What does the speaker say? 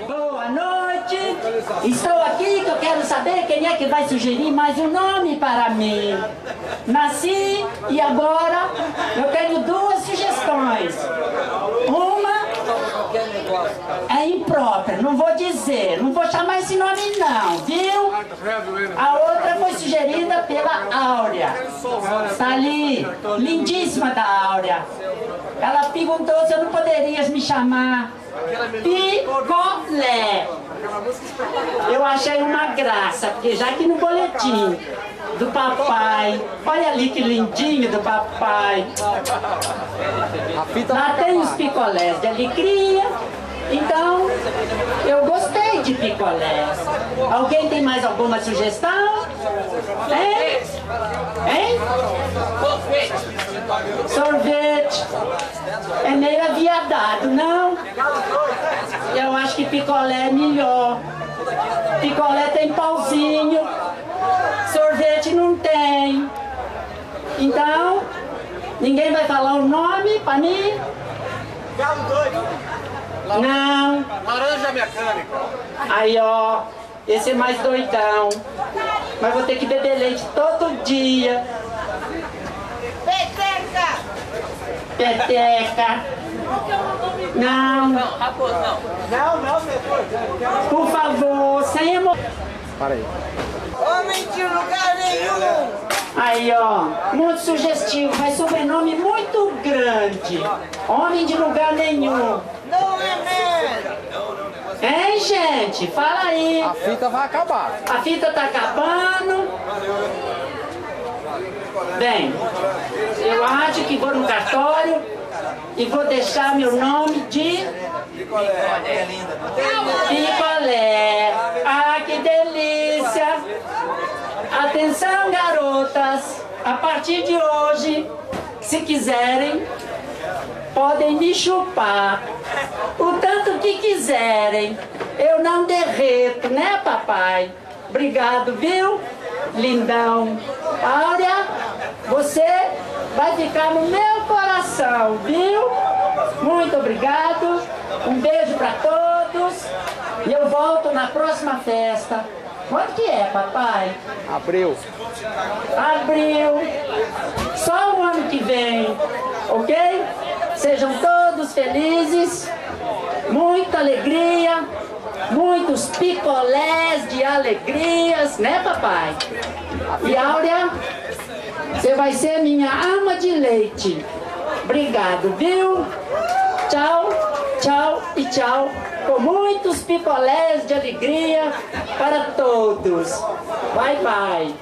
Boa noite. Estou aqui que eu quero saber quem é que vai sugerir mais um nome para mim. Nasci e agora eu tenho duas sugestões. Uma é imprópria, não vou dizer, não vou chamar esse nome não, viu? A outra foi sugerida pela Áurea. Está ali, lindíssima da Áurea. Ela perguntou se eu não poderias me chamar Picolé. Eu achei uma graça, porque já que no boletim do papai, olha ali que lindinho do papai, lá tem os picolés de alegria, então eu gostei de picolés. Alguém tem mais alguma sugestão? Hein? Hein? Sorvete. É meio aviadado, não? Eu acho que picolé é melhor. Picolé tem pauzinho. Sorvete não tem. Então, ninguém vai falar o nome pra mim? Galo doido. Não. Laranja mecânica. Aí, ó. Esse é mais doidão. Mas vou ter que beber leite todo dia. Peteca! Peteca. Não. Não, raposo não. Não, depois. Por favor, sem emoção. Para aí. Homem de lugar nenhum! Aí, ó, muito sugestivo, mas sobrenome muito grande. Homem de lugar nenhum. Não é mesmo! Hein, gente? Fala aí. A fita vai acabar. A fita tá acabando. Bem, eu acho que vou no cartório e vou deixar meu nome de Picolé. Ah, que delícia! Atenção, garotas! A partir de hoje, se quiserem, podem me chupar o tanto que quiserem. Eu não derreto, né, papai? Obrigado, viu? Lindão. Áurea, você vai ficar no meu coração, viu? Muito obrigado. Um beijo para todos. E eu volto na próxima festa. Quando que é, papai? Abril. Abril. Só o ano que vem, ok? Sejam todos felizes. Muita alegria. Muitos picolés de alegrias, né, papai? E Áurea, você vai ser minha ama de leite. Obrigado, viu? Tchau, tchau e tchau. Com muitos picolés de alegria para todos. Bye, bye.